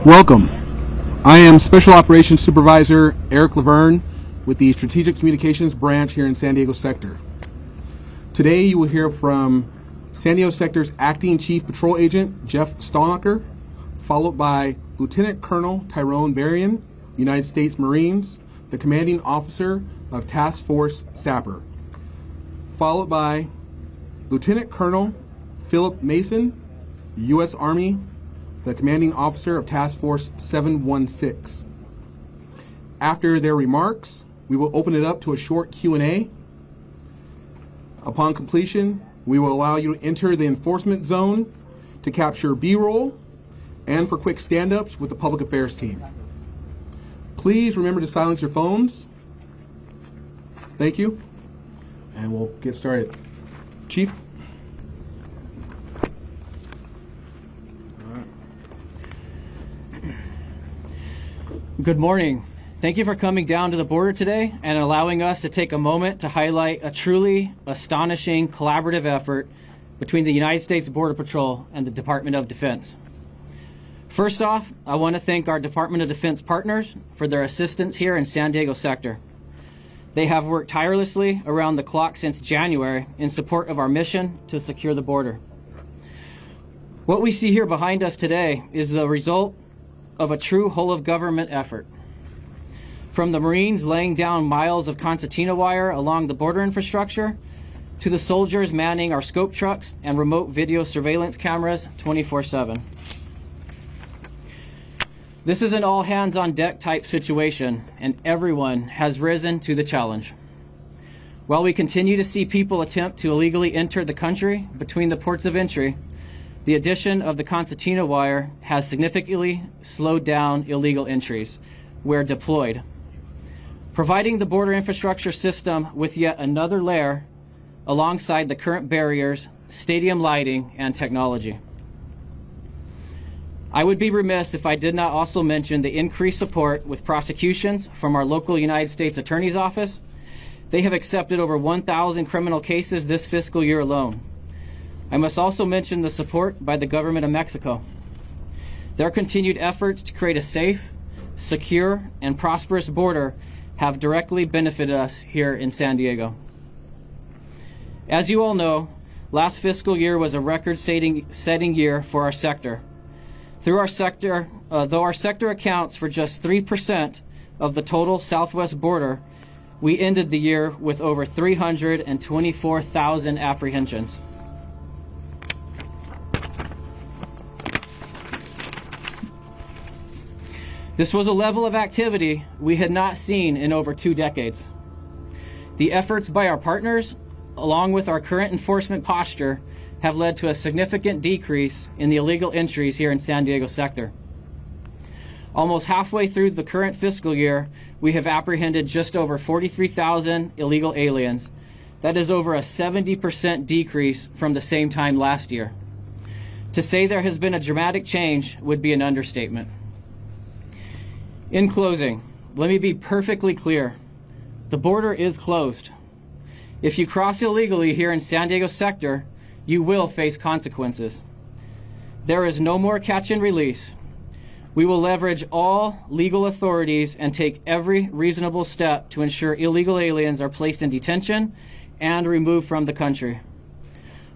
Welcome. I am Special Operations Supervisor Eric Laverne with the Strategic Communications Branch here in San Diego Sector. Today you will hear from San Diego Sector's Acting Chief Patrol Agent Jeff Stalnaker, followed by Lieutenant Colonel Tyrone Berrien, United States Marines, the Commanding Officer of Task Force Sapper, followed by Lieutenant Colonel Philip Mason, U.S. Army, the Commanding Officer of Task Force 716. After their remarks, we will open it up to a short Q&A. Upon completion, we will allow you to enter the enforcement zone to capture B-roll and for quick stand-ups with the public affairs team. Please remember to silence your phones. Thank you. And we'll get started. Chief? Good morning. Thank you for coming down to the border today and allowing us to take a moment to highlight a truly astonishing collaborative effort between the United States Border Patrol and the Department of Defense. First off, I want to thank our Department of Defense partners for their assistance here in San Diego Sector. They have worked tirelessly around the clock since January in support of our mission to secure the border. What we see here behind us today is the result of a true whole-of-government effort. From the Marines laying down miles of concertina wire along the border infrastructure, to the soldiers manning our scope trucks and remote video surveillance cameras 24/7. This is an all-hands-on-deck type situation, and everyone has risen to the challenge. While we continue to see people attempt to illegally enter the country between the ports of entry, the addition of the concertina wire has significantly slowed down illegal entries where deployed, providing the border infrastructure system with yet another layer alongside the current barriers, stadium lighting, and technology. I would be remiss if I did not also mention the increased support with prosecutions from our local United States Attorney's Office. They have accepted over 1,000 criminal cases this fiscal year alone. I must also mention the support by the government of Mexico. Their continued efforts to create a safe, secure, and prosperous border have directly benefited us here in San Diego. As you all know, last fiscal year was a record-setting year for our sector. Though our sector accounts for just 3% of the total southwest border, we ended the year with over 324,000 apprehensions. This was a level of activity we had not seen in over 2 decades. The efforts by our partners, along with our current enforcement posture, have led to a significant decrease in the illegal entries here in San Diego Sector. Almost halfway through the current fiscal year, we have apprehended just over 43,000 illegal aliens. That is over a 70% decrease from the same time last year. To say there has been a dramatic change would be an understatement. In closing, let me be perfectly clear. The border is closed. If you cross illegally here in San Diego Sector, you will face consequences. There is no more catch and release. We will leverage all legal authorities and take every reasonable step to ensure illegal aliens are placed in detention and removed from the country.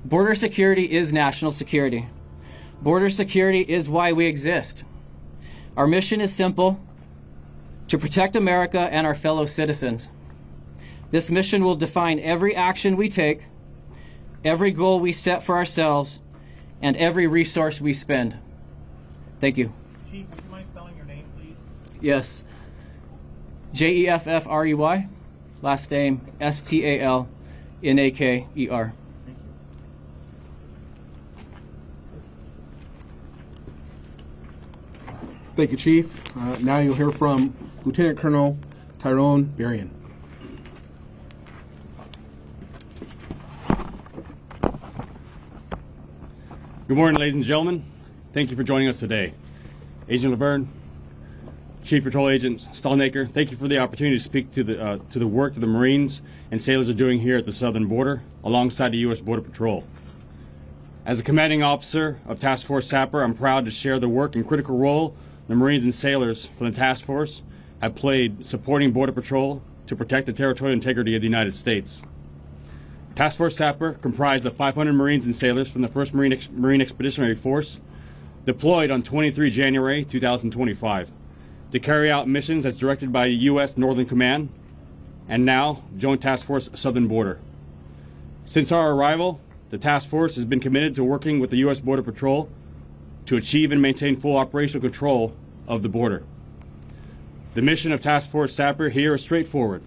Border security is national security. Border security is why we exist. Our mission is simple: to protect America and our fellow citizens. This mission will define every action we take, every goal we set for ourselves, and every resource we spend. Thank you. Chief, would you mind spelling your name, please? Yes. Jeffrey, last name Stalnaker. Thank you. Thank you, Chief. Now you'll hear from Lieutenant Colonel Tyrone Berrien. Good morning, ladies and gentlemen. Thank you for joining us today. Agent Laverne, Chief Patrol Agent Stalnaker, thank you for the opportunity to speak to the work that the Marines and sailors are doing here at the southern border alongside the U.S. Border Patrol. As the commanding officer of Task Force Sapper, I'm proud to share the work and critical role the Marines and sailors from the task force have played supporting Border Patrol to protect the territorial integrity of the United States. Task Force Sapper comprised of 500 Marines and sailors from the 1st Marine Expeditionary Force deployed on 23 January 2025 to carry out missions as directed by U.S. Northern Command and now Joint Task Force Southern Border. Since our arrival, the task force has been committed to working with the U.S. Border Patrol to achieve and maintain full operational control of the border. The mission of Task Force Sapper here is straightforward.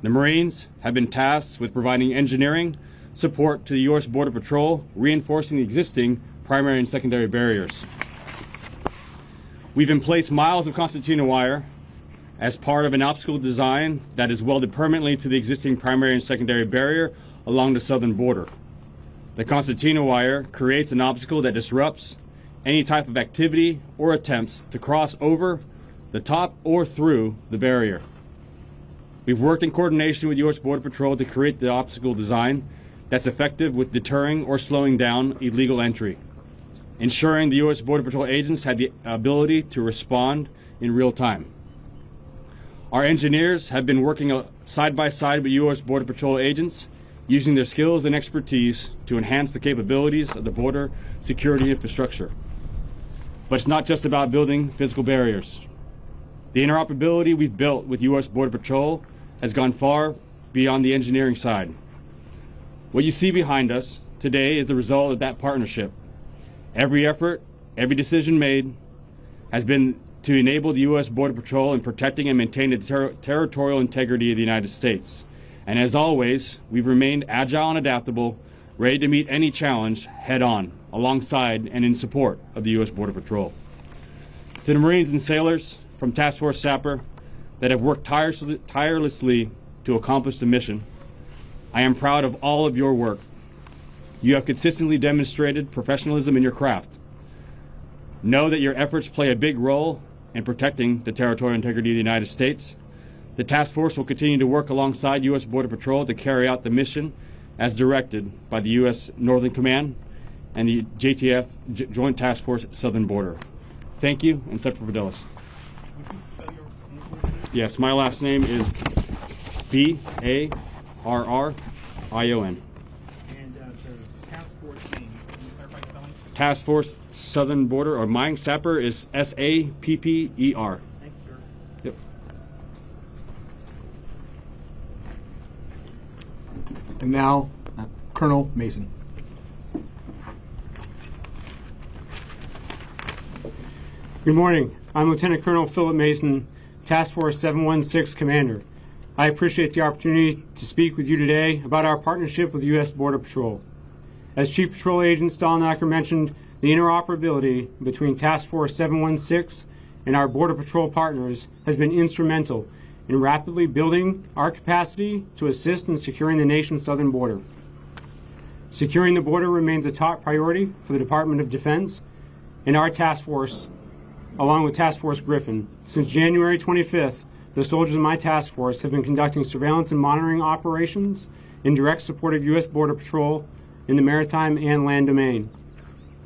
The Marines have been tasked with providing engineering support to the U.S. Border Patrol, reinforcing the existing primary and secondary barriers. We've emplaced miles of concertina wire as part of an obstacle design that is welded permanently to the existing primary and secondary barrier along the southern border. The concertina wire creates an obstacle that disrupts any type of activity or attempts to cross over the top or through the barrier. We've worked in coordination with U.S. Border Patrol to create the obstacle design that's effective with deterring or slowing down illegal entry, ensuring the U.S. Border Patrol agents had the ability to respond in real time. Our engineers have been working side by side with U.S. Border Patrol agents, using their skills and expertise to enhance the capabilities of the border security infrastructure. But it's not just about building physical barriers. The interoperability we've built with U.S. Border Patrol has gone far beyond the engineering side. What you see behind us today is the result of that partnership. Every effort, every decision made has been to enable the U.S. Border Patrol in protecting and maintaining the territorial integrity of the United States. And as always, we've remained agile and adaptable, ready to meet any challenge head-on, alongside and in support of the U.S. Border Patrol. To the Marines and sailors from Task Force Sapper that have worked tirelessly to accomplish the mission, I am proud of all of your work. You have consistently demonstrated professionalism in your craft. Know that your efforts play a big role in protecting the territorial integrity of the United States. The task force will continue to work alongside U.S. Border Patrol to carry out the mission as directed by the U.S. Northern Command and the JTF, Joint Task Force Southern Border. Thank you, and set for Fidelis. Yes, my last name is B-A-R-R-I-O-N. And the task force name, can you clarify spelling? Task Force Southern Border, or mine, Sapper, is S-A-P-P-E-R. Thank you, sir. Yep. And now, Colonel Mason. Good morning. I'm Lieutenant Colonel Philip Mason, Task Force 716 Commander. I appreciate the opportunity to speak with you today about our partnership with the U.S. Border Patrol. As Chief Patrol Agent Stallnacker mentioned, the interoperability between Task Force 716 and our Border Patrol partners has been instrumental in rapidly building our capacity to assist in securing the nation's southern border. Securing the border remains a top priority for the Department of Defense and our task force, along with Task Force Griffin. Since January 25th, the soldiers of my task force have been conducting surveillance and monitoring operations in direct support of U.S. Border Patrol in the maritime and land domain.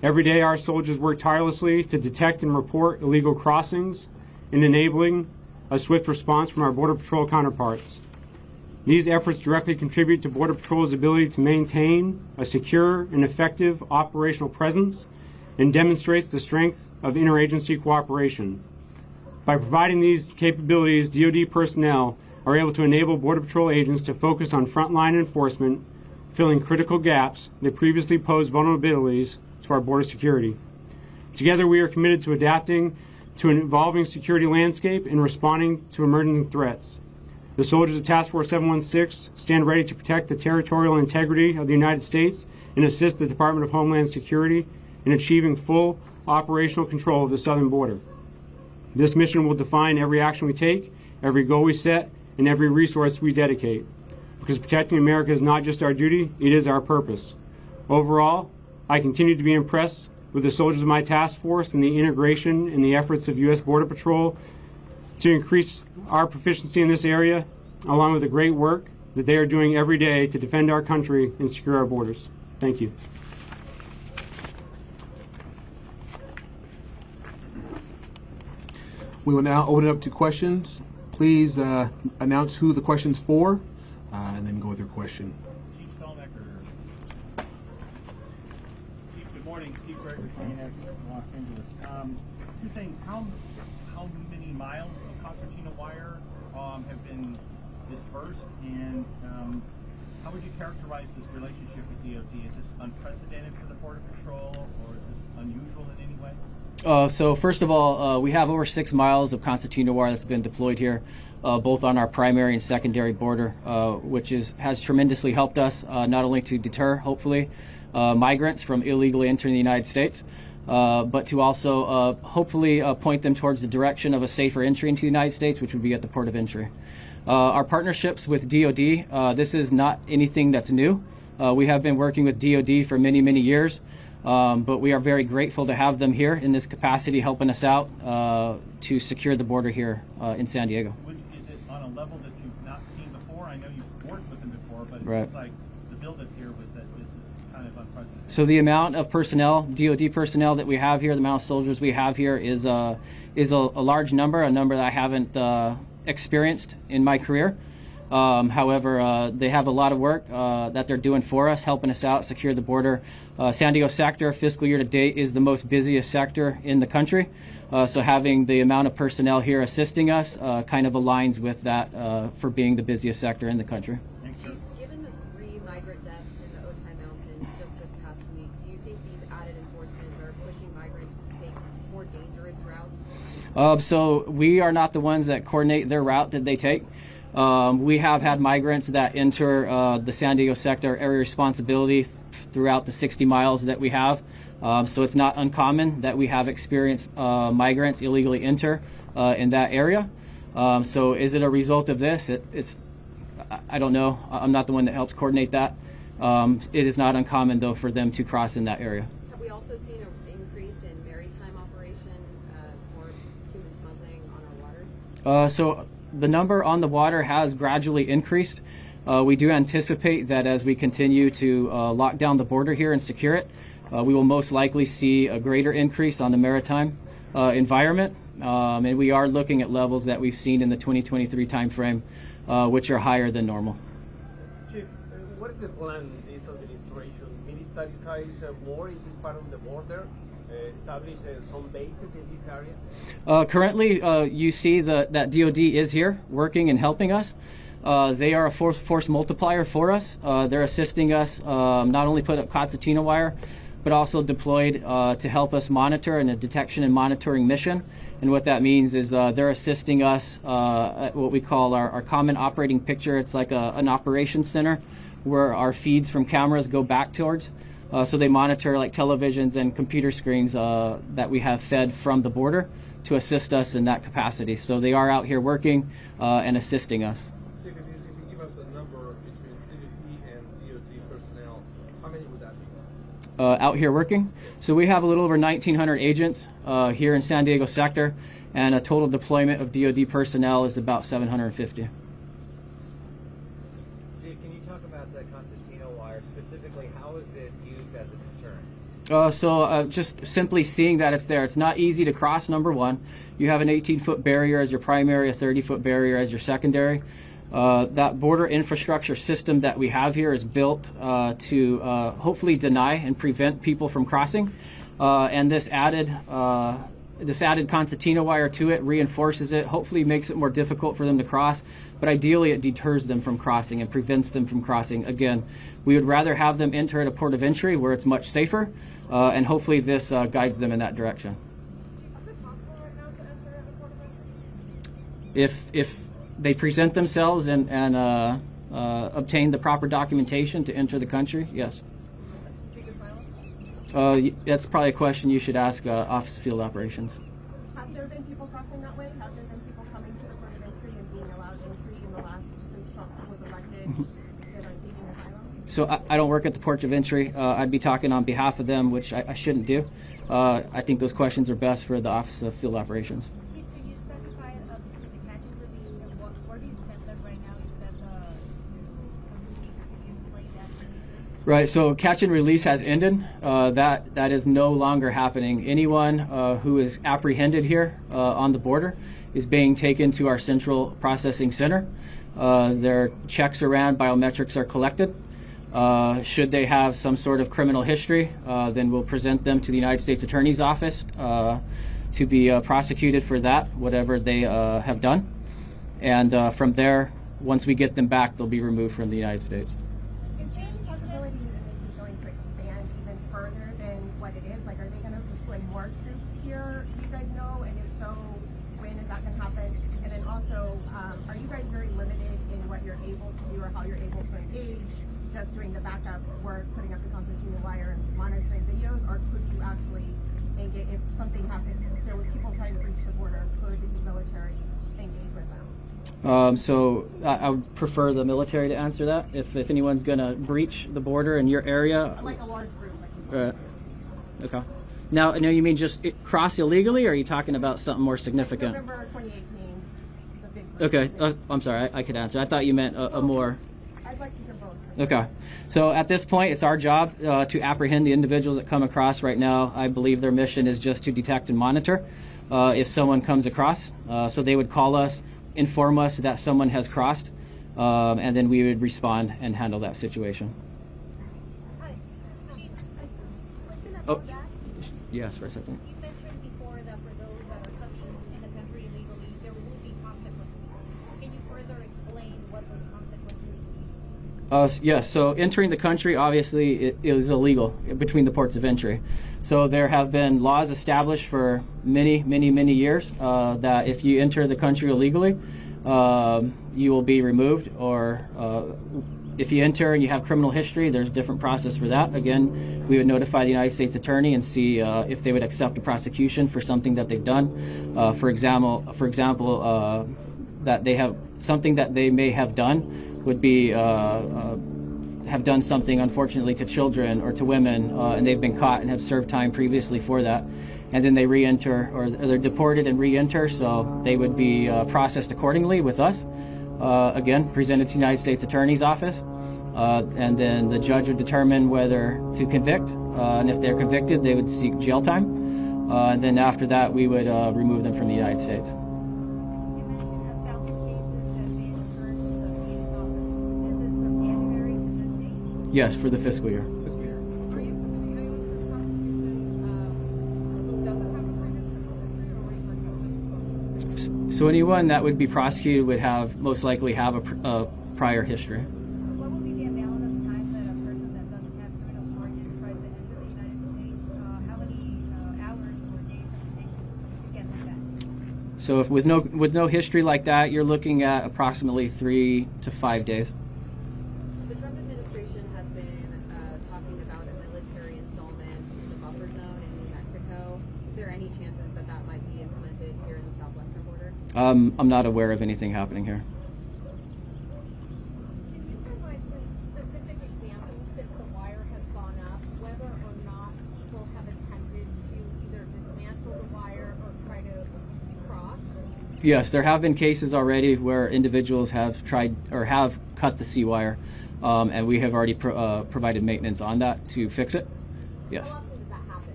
Every day, our soldiers work tirelessly to detect and report illegal crossings and enabling a swift response from our Border Patrol counterparts. These efforts directly contribute to Border Patrol's ability to maintain a secure and effective operational presence and demonstrates the strength of interagency cooperation. By providing these capabilities, DoD personnel are able to enable Border Patrol agents to focus on frontline enforcement, filling critical gaps that previously posed vulnerabilities to our border security. Together, we are committed to adapting to an evolving security landscape and responding to emerging threats. The soldiers of Task Force 716 stand ready to protect the territorial integrity of the United States and assist the Department of Homeland Security in achieving full operational control of the southern border. This mission will define every action we take, every goal we set, and every resource we dedicate. Because protecting America is not just our duty, it is our purpose. Overall, I continue to be impressed with the soldiers of my task force and the integration and the efforts of U.S. Border Patrol to increase our proficiency in this area, along with the great work that they are doing every day to defend our country and secure our borders. Thank you. We will now open it up to questions. Please announce who the question's for, and then go with your question. Chief Stallnecker. Chief, good morning. Chief Gregory from Los Angeles. Two things. How many miles of concertina wire have been dispersed, and how would you characterize this relationship with DOD? Is this unprecedented for the Border Patrol, or is this unusual in any way? So first of all, we have over 6 miles of concertina wire that's been deployed here, both on our primary and secondary border, which has tremendously helped us not only to deter, hopefully, migrants from illegally entering the United States, but to also hopefully point them towards the direction of a safer entry into the United States, which would be at the port of entry. Our partnerships with DOD, this is not anything that's new. We have been working with DOD for many, many years. But we are very grateful to have them here in this capacity, helping us out to secure the border here in San Diego. Is it on a level that you've not seen before? I know you've worked with them before, but it Right. seems like the buildup here was that this is kind of unprecedented. So the amount of personnel, DOD personnel that we have here, the amount of soldiers we have here is a large number, a number that I haven't experienced in my career. However, they have a lot of work that they're doing for us, helping us out, secure the border. San Diego sector, fiscal year to date, is the most busiest sector in the country. So having the amount of personnel here assisting us kind of aligns with that for being the busiest sector in the country. Thanks, sir. Given the 3 migrant deaths in the Otay Mountains just this past week, do you think these added enforcements are pushing migrants to take more dangerous routes? So we are not the ones that coordinate their route that they take. We have had migrants that enter the San Diego sector area responsibility throughout the 60 miles that we have. So it's not uncommon that we have experienced migrants illegally enter in that area. So is it a result of this? I don't know. I'm not the one that helps coordinate that. It is not uncommon, though, for them to cross in that area. Have we also seen an increase in maritime operations, more human smuggling on our waters? So the number on the water has gradually increased. We do anticipate that as we continue to lock down the border here and secure it, we will most likely see a greater increase on the maritime environment. And we are looking at levels that we've seen in the 2023 timeframe, which are higher than normal. Chief, what is the plan this administration? Militarize more in this part of the border? Establish some bases in this area? Currently, you see that DOD is here working and helping us. They are a force multiplier for us. They're assisting us not only put up concertina wire, but also deployed to help us monitor in a detection and monitoring mission. And what that means is they're assisting us at what we call our common operating picture. It's like an operations center where our feeds from cameras go back towards. So they monitor like televisions and computer screens that we have fed from the border to assist us in that capacity. So they are out here working and assisting us. Chief, if you give us a number between CBP and DOD personnel, how many would that be? Out here working. So we have a little over 1,900 agents here in San Diego sector, and a total deployment of DOD personnel is about 750. Chief, can you talk about the concertina wire? Specifically, how is it used as a deterrent? Just simply seeing that it's there. It's not easy to cross, number one. You have an 18-foot barrier as your primary, a 30-foot barrier as your secondary. That border infrastructure system that we have here is built to hopefully deny and prevent people from crossing. And this added concertina wire to it reinforces it, hopefully makes it more difficult for them to cross, but ideally it deters them from crossing and prevents them from crossing. Again, we would rather have them enter at a port of entry where it's much safer, and hopefully this guides them in that direction. Is it possible right now to enter at a port of entry? If they present themselves and obtain the proper documentation to enter the country, yes. That's probably a question you should ask Office of Field Operations. Have there been people crossing that way? Have there been people coming to the port of entry and being allowed entry in the last, since Trump was elected, that are seeking asylum? So I don't work at the port of entry. I'd be talking on behalf of them, which I shouldn't do. I think those questions are best for the Office of Field Operations. Chief, could you specify the catches of where do you send them right now? You said the Right, so catch and release has ended. That is no longer happening. Anyone who is apprehended here on the border is being taken to our central processing center. Their checks are ran, biometrics are collected. Should they have some sort of criminal history, then we'll present them to the United States Attorney's Office to be prosecuted for that, whatever they have done. And from there, once we get them back, they'll be removed from the United States. Is there any possibility that this is going to expand even further than what it is? Like, are they going to deploy more troops here? Do you guys know? And if so, when is that going to happen? And then also, are you guys very limited in what you're able to do or how you're able to engage? Just doing the backup work, putting up the concertina wire, and monitoring videos, or could you actually engage if something happened? If there was people trying to reach the border, could the military engage with them? So I would prefer the military to answer that. If anyone's going to breach the border in your area. Like a large group. Like okay. Now, you mean just cross illegally, or are you talking about something more significant? November 2018, the big Okay. I'm sorry. I could answer. I thought you meant a more. I'd like to hear both. Okay. So at this point, it's our job to apprehend the individuals that come across. Right now, I believe their mission is just to detect and monitor if someone comes across. So they would call us, inform us that someone has crossed, and then we would respond and handle that situation. Hi. Chief, question Oh, about that. yes, for a second. You mentioned before that for those that are coming in the country illegally, there will be consequences. Can you further explain what those consequences mean? Yes, so entering the country, obviously, it is illegal between the ports of entry. So there have been laws established for many, many, many years that if you enter the country illegally, you will be removed, or if you enter and you have criminal history, there's a different process for that. Again, we would notify the United States Attorney and see if they would accept a prosecution for something that they've done. For example, that they have something that they may have done would be have done something unfortunately to children or to women, and they've been caught and have served time previously for that, and then they re-enter, or they're deported and re-enter, so they would be processed accordingly with us. Again, presented to the United States Attorney's Office, and then the judge would determine whether to convict, and if they're convicted, they would seek jail time, and then after that, we would remove them from the United States. You mentioned that 1,000 cases have been referred to the Canadian office. Is this from January to this date? Yes, for the fiscal year. Are you familiar with the prosecution who doesn't have a previous criminal history, or were you working on? So anyone that would be prosecuted would have most likely have a prior history. What would be the amount of time that a person that doesn't have criminal charges tries to enter the United States? How many hours or days does it take to get them back? So if with no history like that, you're looking at approximately 3 to 5 days. The Trump administration has been talking about a military installment in the buffer zone in New Mexico. Is there any chances that that might be implemented here in the southwestern border? I'm not aware of anything happening here. Can you provide some specific examples since the wire has gone up, whether or not people have attempted to either dismantle the wire or try to cross? Yes, there have been cases already where individuals have tried or have cut the C wire, and we have already provided maintenance on that to fix it. Yes. How often does that happen?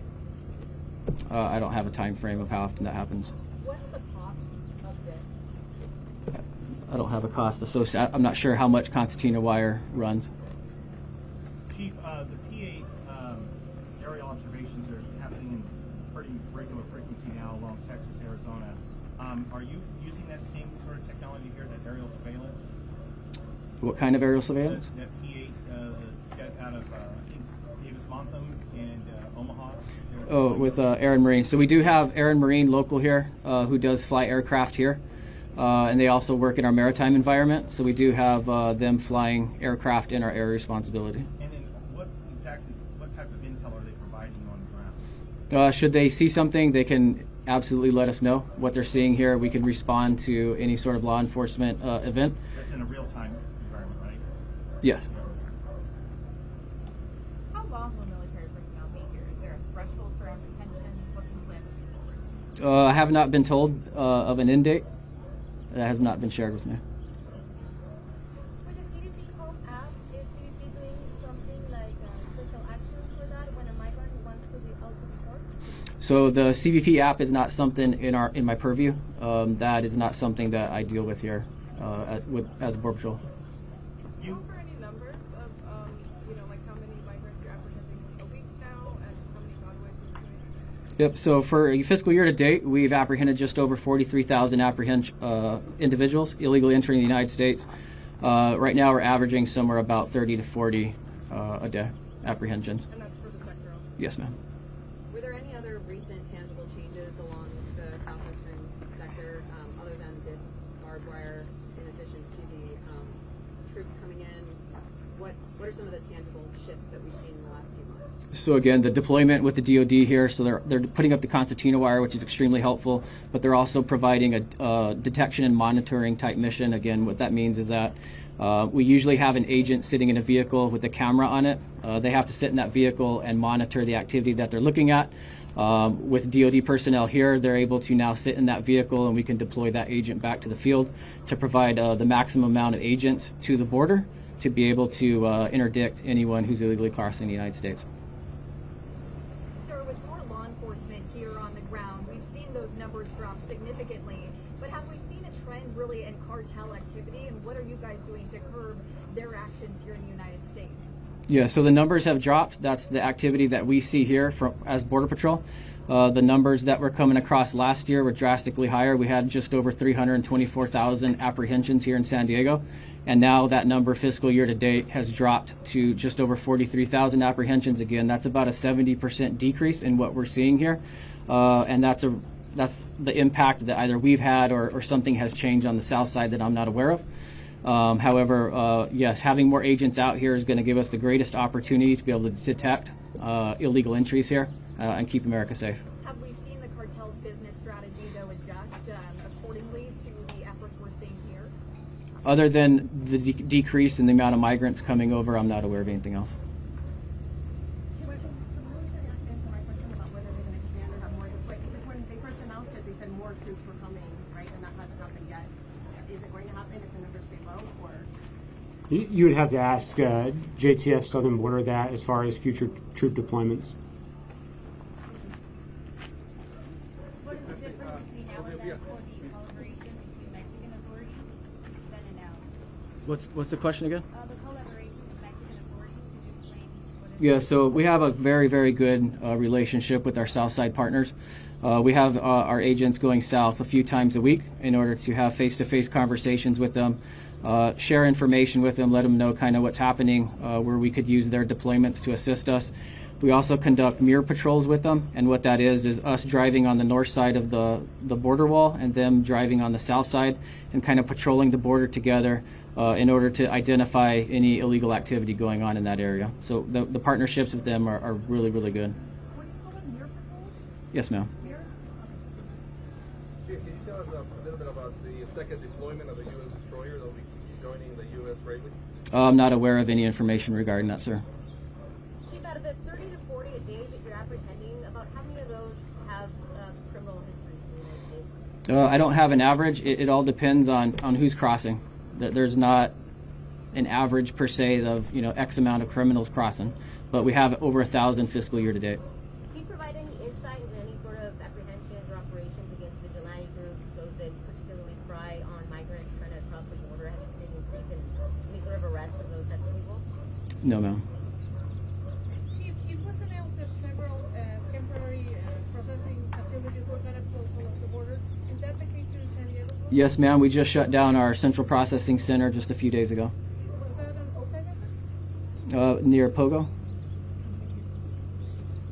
I don't have a time frame of how often that happens. What's the cost of this? I don't have a cost associated. I'm not sure how much concertina wire runs. Chief, the P8 aerial observations are happening in pretty regular frequency now along Texas, Arizona. Are you using that same sort of technology here, that aerial surveillance? What kind of aerial surveillance? That P8 jet out of I think Davis-Monthan and Omaha. Oh, with Air and Marine. So we do have Air and Marine local here who does fly aircraft here, and they also work in our maritime environment. So we do have them flying aircraft in our area responsibility. And then what type of intel are they providing on the ground? Should they see something, they can absolutely let us know what they're seeing here. We can respond to any sort of law enforcement event. That's in a real-time environment, right? Yes. How long will military personnel be here? Is there a threshold for apprehension? What can you plan moving forward? I have not been told of an end date. That has not been shared with me. For the CDC Home app, is CDC doing something like So the CBP app is not something in my purview. That is not something that I deal with here as a Border Patrol. Do you offer any numbers of, like how many migrants you're apprehending a week now and how many gotaways you're doing? Yep. So for a fiscal year to date, we've apprehended just over 43,000 individuals illegally entering the United States. Right now, we're averaging somewhere about 30 to 40 a day apprehensions. And that's for the sector? Yes, ma'am. Were there any other recent tangible changes along the southwestern sector other than this barbed wire, in addition to the troops coming in? What are some of the tangible shifts that we've seen in the last few months? So again, the deployment with the DOD here, so they're putting up the concertina wire, which is extremely helpful, but they're also providing a detection and monitoring type mission. Again, what that means is that we usually have an agent sitting in a vehicle with a camera on it. They have to sit in that vehicle and monitor the activity that they're looking at. With DOD personnel here, they're able to now sit in that vehicle and we can deploy that agent back to the field to provide the maximum amount of agents to the border to be able to interdict anyone who's illegally crossing the United States. Sir, with more law enforcement here on the ground, we've seen those numbers drop significantly, but have we seen a trend really in cartel activity, and what are you guys doing to curb their actions here in the United States? Yeah, so the numbers have dropped. That's the activity that we see here as Border Patrol. The numbers that were coming across last year were drastically higher. We had just over 324,000 apprehensions here in San Diego, and now that number fiscal year to date has dropped to just over 43,000 apprehensions. Again, that's about a 70% decrease in what we're seeing here, and that's the impact that either we've had or something has changed on the south side that I'm not aware of. However, yes, having more agents out here is going to give us the greatest opportunity to be able to detect illegal entries here and keep America safe. Have we seen the cartel's business strategy, though, adjust accordingly to the efforts we're seeing here? Other than the decrease in the amount of migrants coming over, I'm not aware of anything else. You would have to ask JTF Southern Border that as far as future troop deployments. What is the difference between now and then for the collaboration between Mexican authorities then and now? What's the question again? The collaboration with Mexican authorities, could you explain what is Yeah, so we have a very, very good relationship with our Southside partners. We have our agents going south a few times a week in order to have face-to-face conversations with them, share information with them, let them know kind of what's happening, where we could use their deployments to assist us. We also conduct mirror patrols with them, and what that is us driving on the north side of the border wall and them driving on the south side and kind of patrolling the border together in order to identify any illegal activity going on in that area. So the partnerships with them are really, really good. What do you call them, mirror patrols? Yes, ma'am. Chief, can you tell us a little bit about the second deployment of the U.S. destroyer that will be joining the U.S. bravely? I'm not aware of any information regarding that, sir. Chief, out of the 30 to 40 a day that you're apprehending, about how many of those have criminal histories in the United States? I don't have an average. It all depends on who's crossing. There's not an average per se of X amount of criminals crossing, but we have over 1,000 fiscal year to date. Can you provide any insight into any sort of apprehensions or operations against vigilante groups, those that particularly prey on migrants trying to cross the border? Have you seen any increase in any sort of arrests of those types of people? No, ma'am. Chief, it was announced that several temporary processing facilities were going to close along the border. Is that the case here in San Diego? Yes, ma'am. We just shut down our central processing center just a few days ago. Was that an OPEC? Near Pogo.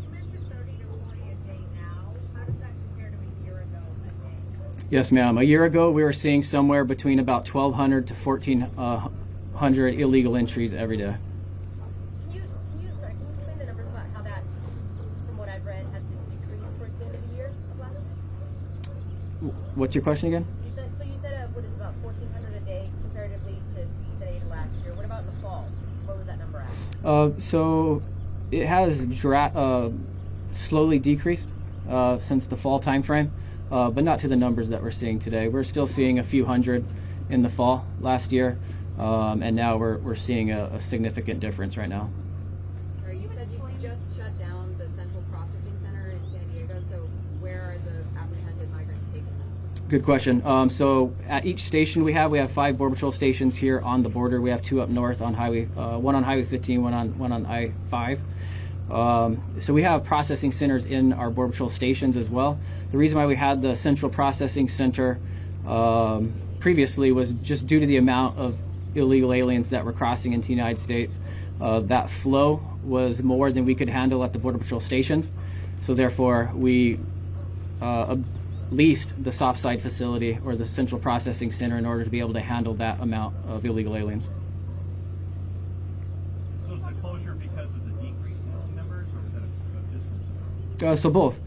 You mentioned 30 to 40 a day now. How does that compare to a year ago a day? Yes, ma'am. A year ago, we were seeing somewhere between about 1,200 to 1,400 illegal entries every day. Can you explain the numbers about how that, from what I've read, has decreased towards the end of the year of last year? What's your question again? You said what is about 1,400 a day comparatively to today to last year. What about in the fall? What was that number at? So it has slowly decreased since the fall time frame, but not to the numbers that we're seeing today. We're still seeing a few hundred in the fall last year, and now we're seeing a significant difference right now. You said you just shut down the central processing center in San Diego, so Good question. So at each station we have 5 Border Patrol stations here on the border. We have 2 up north on highway, one on Highway 15, one on I-5. So we have processing centers in our Border Patrol stations as well. The reason why we had the central processing center previously was just due to the amount of illegal aliens that were crossing into the United States. That flow was more than we could handle at the Border Patrol stations. So therefore we leased the soft side facility or the central processing center in order to be able to handle that amount of illegal aliens. So is the closure because of the decrease in numbers, or is that a distance? So both.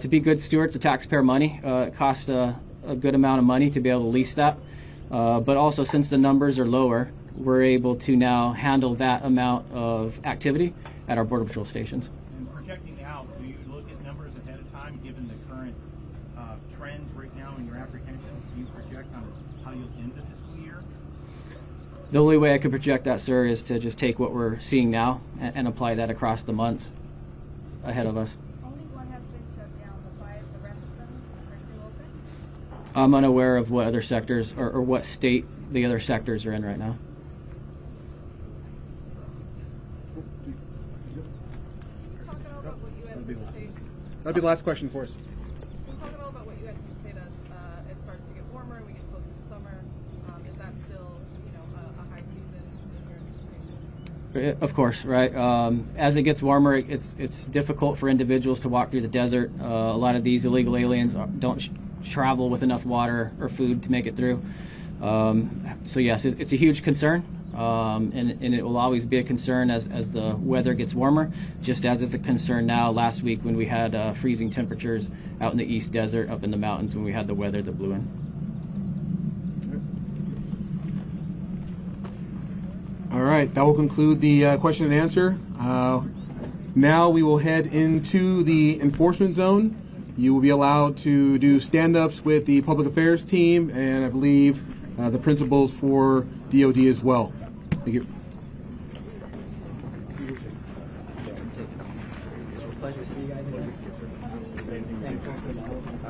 To be good stewards of taxpayer money, it costs a good amount of money to be able to lease that. But also, since the numbers are lower, we're able to now handle that amount of activity at our Border Patrol stations. And projecting out, do you look at numbers ahead of time, given the current trends right now in your apprehensions? Do you project on how you'll end the fiscal year? The only way I could project that, sir, is to just take what we're seeing now and apply that across the months ahead of us. Only one has been shut down, the 5, the rest of them are still open? I'm unaware of what other sectors or what state the other sectors are in right now. That'll be the last question for us. Talk about what you anticipate as it starts to get warmer and we get closer to summer. Is that still, a high season in your anticipation? Of course, right. As it gets warmer, it's difficult for individuals to walk through the desert. A lot of these illegal aliens don't travel with enough water or food to make it through. So yes, it's a huge concern. And it will always be a concern as the weather gets warmer, just as it's a concern now. Last week when we had freezing temperatures out in the East Desert, up in the mountains, when we had the weather that blew in. All right, that will conclude the question and answer. Now we will head into the enforcement zone. You will be allowed to do stand-ups with the public affairs team and I believe the principals for DOD as well. Thank you. It's a pleasure to see you guys again.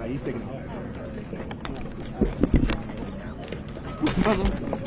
He's taking off.